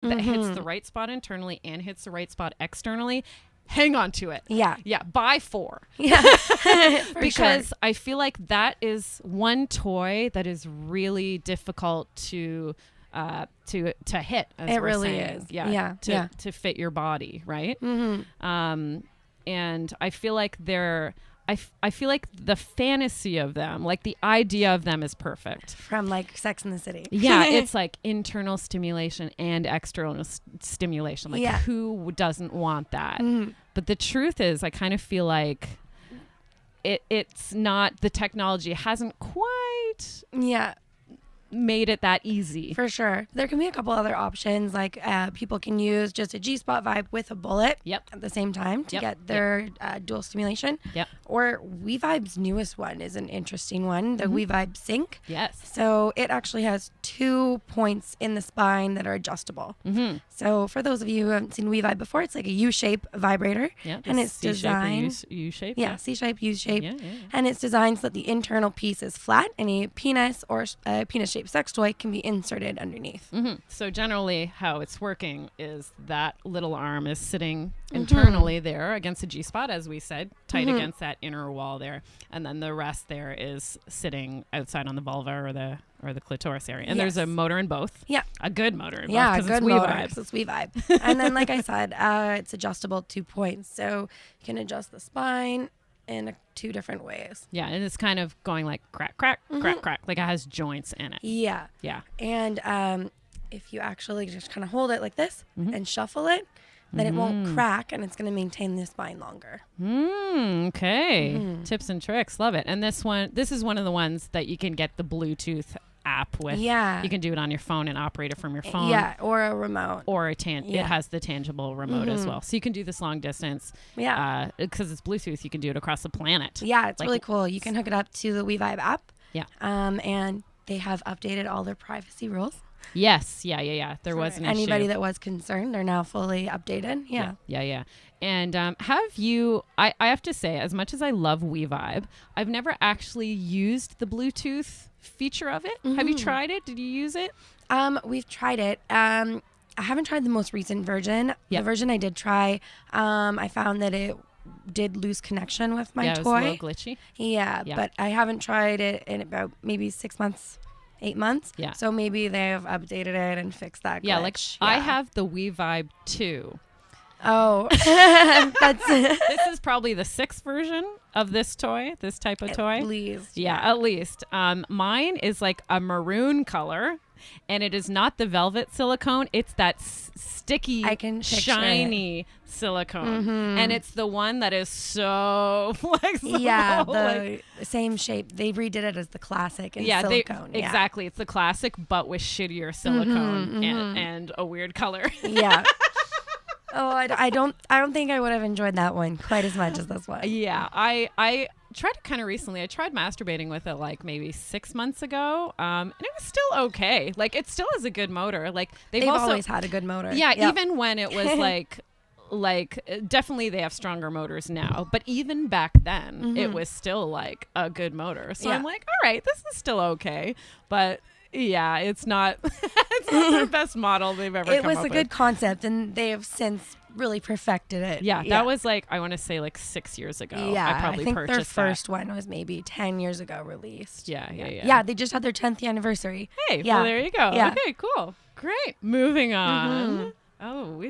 that hits the right spot internally and hits the right spot externally, hang on to it. Yeah. Yeah. Buy 4. Yeah. Because sure. I feel like that is one toy that is really difficult to hit. As It we're really saying. is. Yeah. Yeah. To fit your body, right? Mm-hmm. And I feel like I feel like the fantasy of them, like the idea of them, is perfect. From like Sex and the City. Yeah, it's like internal stimulation and external stimulation. Like, Yeah. who doesn't want that? Mhm. But the truth is, I kind of feel like it's not, the technology hasn't quite Yeah. made it that easy. For sure. There can be a couple other options, like people can use just a G-spot vibe with a bullet Yep. at the same time to Yep. get their dual stimulation. Yep. Or WeVibe's newest one is an interesting one, the WeVibe Sync. Yes. So it actually has 2 points in the spine that are adjustable. Mm-hmm. So for those of you who haven't seen WeVibe before, it's like a U-shape vibrator. Yeah. And it's designed... U-shape. Yeah, C-shape, U-shape. Yeah, yeah. And it's designed so that the internal piece is flat and a penis or a penis-shaped sex toy can be inserted underneath. Mm-hmm. So generally how it's working is that little arm is sitting internally there against the G-spot, as we said, tight against that inner wall there. And then the rest there is sitting outside on the vulva or the clitoris area. And there's a motor in both. Yeah. A good motor in both. Yeah, 'cause good it's motor. WeVibe. 'Cause it's WeVibe. And then, like I said, it's adjustable 2 points. So you can adjust the spine in 2 different ways. Yeah, and it's kind of going like crack, crack, crack, crack. Like it has joints in it. Yeah. Yeah. And if you actually just kind of hold it like this and shuffle it, then it won't crack and it's going to maintain the spine longer. Okay. Tips and tricks. Love it. And this is one of the ones that you can get the Bluetooth app with. Yeah. You can do it on your phone and operate it from your phone. Yeah, or a remote. Or it has the tangible remote as well. So you can do this long distance. Yeah. Because it's Bluetooth, you can do it across the planet. Yeah, it's Like- really cool. You can hook it up to the WeVibe app. Yeah. And they have updated all their privacy rules. Yes. Yeah. There was an Anybody issue. that was concerned, they're now fully updated. Yeah. Yeah. And have you, I have to say, as much as I love WeVibe, I've never actually used the Bluetooth feature of it. Have you tried it? Did you use it? We've tried it. I haven't tried the most recent version. Yep. The version I did try, I found that it did lose connection with my It was a toy. little glitchy. Yeah, Yeah. but I haven't tried it in about maybe 6 months, 8 months. Yeah. So maybe they've updated it and fixed that glitch. Yeah, like I have the WeVibe 2. Oh, that's This is probably the 6th version of this toy, this type of toy. at least. Yeah, at least. Mine is like a maroon color, and it is not the velvet silicone. It's that sticky, I can picture shiny silicone. And it's the one that is so flexible. Yeah, like- the same shape. They redid it as the classic in yeah, silicone. exactly. It's the classic, but with shittier silicone and a weird color. Yeah. Oh, I don't think I would have enjoyed that one quite as much as this one. Yeah, I tried it kind of recently. I tried masturbating with it like maybe 6 months ago, and it was still okay. Like it still has a good motor. Like They've also, always had a good motor. yeah, Yep. even when it was like definitely they have stronger motors now, but even back then it was still like a good motor. So Yeah. I'm like, all right, this is still okay, but yeah, it's not it's not their best model they've ever It come was up a with. good concept, and they have since really perfected it. Yeah, that was like, I want to say like 6 years ago. Yeah, I probably think their purchased first one was maybe 10 years ago released. Yeah. Yeah, they just had their 10th anniversary. Hey, Yeah. well, there you go. Yeah. Okay, cool. Great. Moving on. Oh,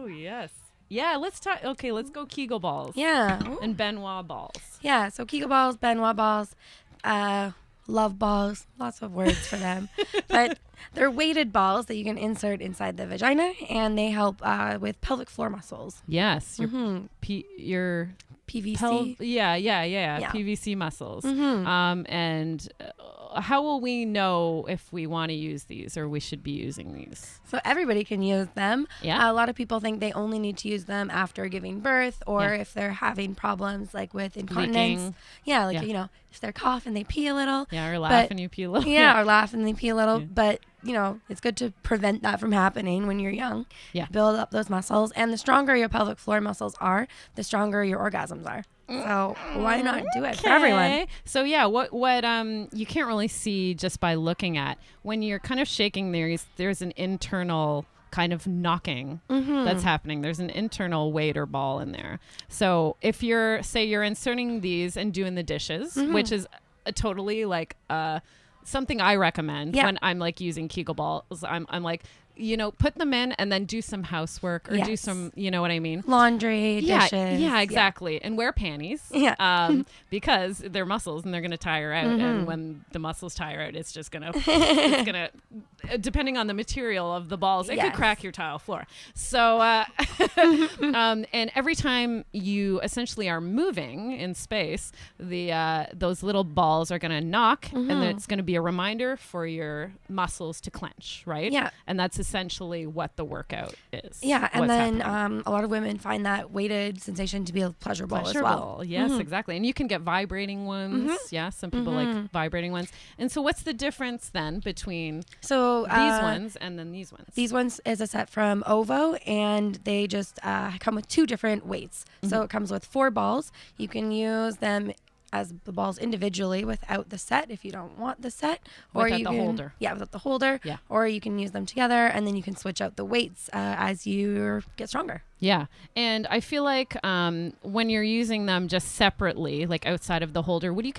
yes. Yeah, let's talk. Okay, let's go Kegel balls. Yeah. And Benoit balls. Yeah, so Kegel balls, Benoit balls, love balls, lots of words for them. But they're weighted balls that you can insert inside the vagina, and they help with pelvic floor muscles. Yes, your PVC. Yeah. PVC muscles. And how will we know if we want to use these or we should be using these? So everybody can use them. Yeah. A lot of people think they only need to use them after giving birth, or Yeah. if they're having problems like with incontinence. Leaking. Yeah, like, Yeah. you know, if they're coughing, they pee a little. Yeah, or laugh and you pee a little. Yeah, or laugh and they pee a little. Yeah. But, you know, it's good to prevent that from happening when you're young. Yeah. Build up those muscles. And the stronger your pelvic floor muscles are, the stronger your orgasms are. So why not do it for everyone? Okay. So yeah, what you can't really see just by looking at when you're kind of shaking. There's an internal kind of knocking that's happening. There's an internal weight or ball in there. So if you're inserting these and doing the dishes, which is a totally like something I recommend when I'm like using Kegel balls, I'm like, put them in and then do some housework or do some, you know what I mean? Laundry, dishes. Yeah, exactly. And wear panties. Yeah. Because they're muscles and they're going to tire out. And when the muscles tire out, it's just going to, depending on the material of the balls, it could crack your tile floor. So, and every time you essentially are moving in space, those little balls are going to knock and then it's going to be a reminder for your muscles to clench, right? Yeah. And that's essentially what the workout is. Yeah, and then a lot of women find that weighted sensation to be pleasurable as well. Yes, exactly. And you can get vibrating ones. Yeah, some people like vibrating ones. And so what's the difference then between these ones and then these ones? These ones is a set from OVO, and they just come with 2 different weights. So it comes with 4 balls. You can use them as the balls individually without the set if you don't want the set, or without the holder. Yeah, without the holder. Yeah. Or you can use them together, and then you can switch out the weights as you get stronger. Yeah. And I feel like when you're using them just separately, like outside of the holder, would you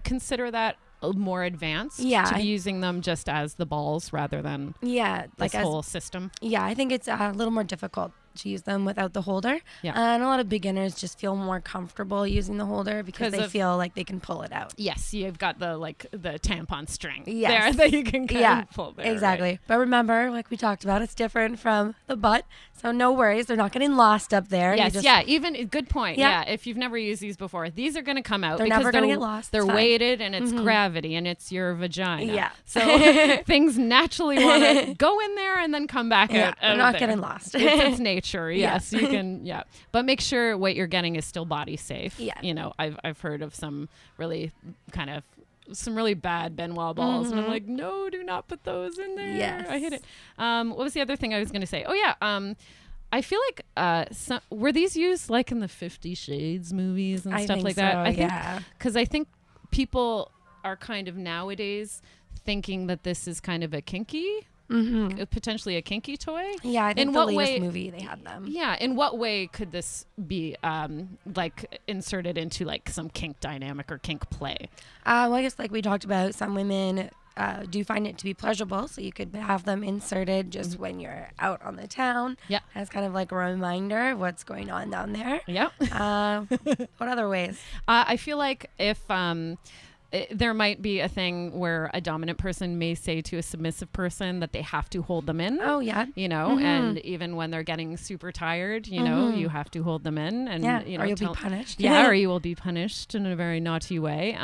consider that more advanced? Yeah. To be using them just as the balls rather than this whole system? Yeah, I think it's a little more difficult to use them without the holder. Yeah. And a lot of beginners just feel more comfortable using the holder because they feel like they can pull it out. Yes, you've got the tampon string Yes. there that you can kind of pull there. Exactly. Right? But remember, like we talked about, it's different from the butt. So no worries. They're not getting lost up there. Yes, even good point. Yeah. If you've never used these before, these are going to come out they're because never going to get lost. They're weighted and it's gravity and it's your vagina. Yeah. So things naturally want to go in there and then come back out. They're not getting lost. It's nature. Yes, you can. Yeah. But make sure what you're getting is still body safe. Yeah. I've heard of some really bad Benoit balls, and I'm like, no, do not put those in there. Yes. I hate it. What was the other thing I was going to say? Oh yeah. I feel like were these used like in the 50 Shades movies and stuff like that? I think, because I think people are kind of nowadays thinking that this is kind of a kinky. Potentially a kinky toy. Yeah, I think in the what latest way, movie they had them. Yeah, in what way could this be like inserted into like some kink dynamic or kink play? Well, I guess like we talked about, some women do find it to be pleasurable, so you could have them inserted just when you're out on the town. Yeah, as kind of like a reminder of what's going on down there. Yeah. What other ways? I feel like if there might be a thing where a dominant person may say to a submissive person that they have to hold them in. Oh, yeah. And even when they're getting super tired, you have to hold them in. And, or you'll be punished. Yeah, or you will be punished in a very naughty way.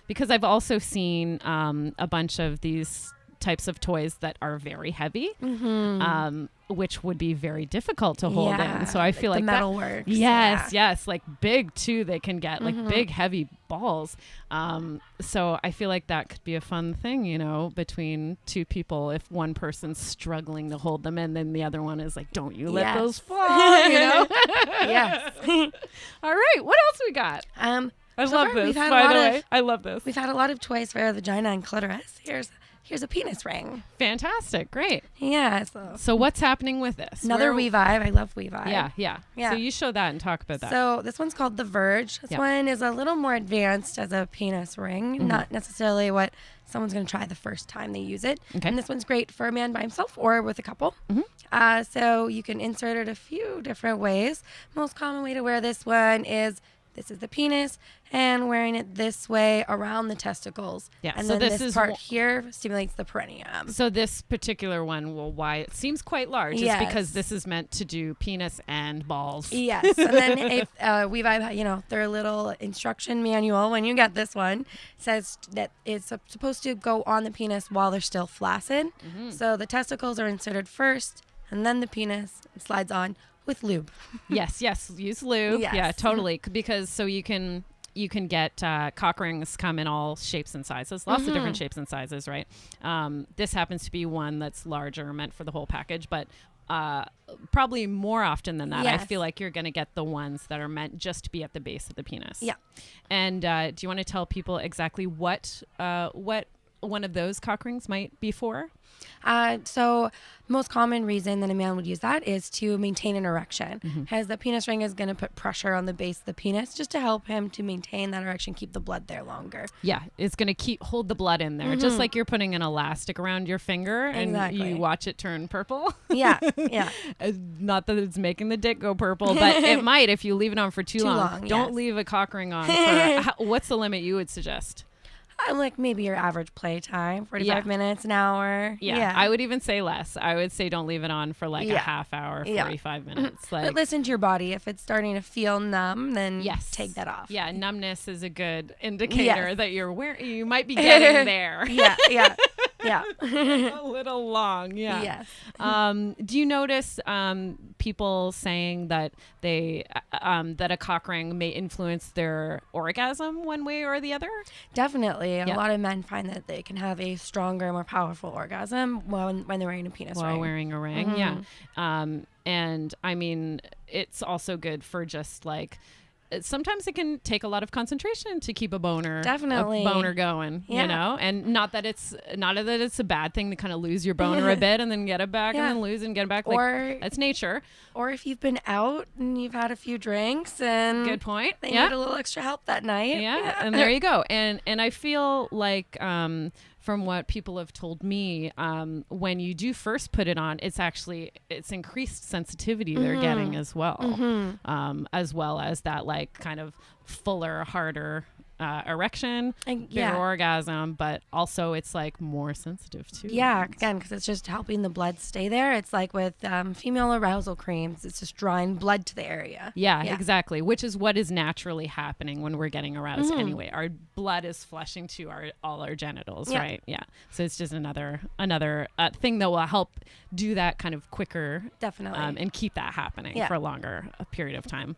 Because I've also seen a bunch of these types of toys that are very heavy, which would be very difficult to hold in. So I feel like the metal works. Yes, like big too. They can get like big heavy balls. So I feel like that could be a fun thing, between 2 people. If one person's struggling to hold them in, then the other one is like, "Don't you let those fall," Yes. All right, what else we got? I love this. By the way, I love this. We've had a lot of toys for the vagina and clitoris. Here's a penis ring. Fantastic. Great. Yeah. So what's happening with this? Another WeVibe. I love WeVibe. Yeah. So you show that and talk about that. So this one's called the Verge. This one is a little more advanced as a penis ring. Not necessarily what someone's going to try the first time they use it. Okay. And this one's great for a man by himself or with a couple. So you can insert it a few different ways. Most common way to wear this one is this is the penis, and wearing it this way around the testicles. Yeah. And so then this this part here stimulates the perineum. So this particular one, why it seems quite large is because this is meant to do penis and balls. Yes. And then if WeVibe, their little instruction manual when you get this one says that it's supposed to go on the penis while they're still flaccid. So the testicles are inserted first, and then the penis slides on with lube. Yes. Use lube. Yes. Yeah, totally. Because so you can get cock rings come in all shapes and sizes, lots of different shapes and sizes, right? This happens to be one that's larger, meant for the whole package, but probably more often than that, I feel like you're going to get the ones that are meant just to be at the base of the penis. Yeah. And do you want to tell people exactly what one of those cock rings might be for? So most common reason that a man would use that is to maintain an erection, because the penis ring is going to put pressure on the base of the penis just to help him to maintain that erection, keep the blood there longer. Yeah, it's going to hold the blood in there, just like you're putting an elastic around your finger and Exactly. you watch it turn purple. Yeah. Not that it's making the dick go purple, but it might if you leave it on for too long. Don't yes. leave a cock ring on. What's the limit you would suggest? Like maybe your average play time, 45 Yeah. minutes, an hour. Yeah, I would even say less. I would say don't leave it on for like a half hour, 45 minutes. But listen to your body. If it's starting to feel numb, then Yes. take that off. Yeah, numbness is a good indicator Yes. that you might be getting there. Yeah. A little long, yeah. Yes. Do you notice people saying that that a cock ring may influence their orgasm one way or the other? Definitely. Yeah. A lot of men find that they can have a stronger, more powerful orgasm when they're wearing a penis While ring. wearing a ring, yeah. And I mean, it's also good for just like, sometimes it can take a lot of concentration to keep a boner Definitely. going, Yeah. you know, and not that it's a bad thing to kind of lose your boner a bit and then get it back Yeah. and then lose and get it back. Or- Like, that's nature. Or if you've been out and you've had a few drinks and Good point. they Yeah. need a little extra help that night. Yeah, and there you go. And I feel like from what people have told me, when you do first put it on, it's increased sensitivity they're getting as well, as well as that like kind of fuller, harder erection, And- bigger orgasm, but also it's like more sensitive too. Yeah, again, because it's just helping the blood stay there. It's like with female arousal creams. It's just drawing blood to the area. Yeah, exactly. Which is what is naturally happening when we're getting aroused anyway. Our blood is flushing to all our genitals, Yeah. right? Yeah. So it's just another thing that will help do that kind of quicker, Definitely. and keep that happening Yeah. for a longer period of time.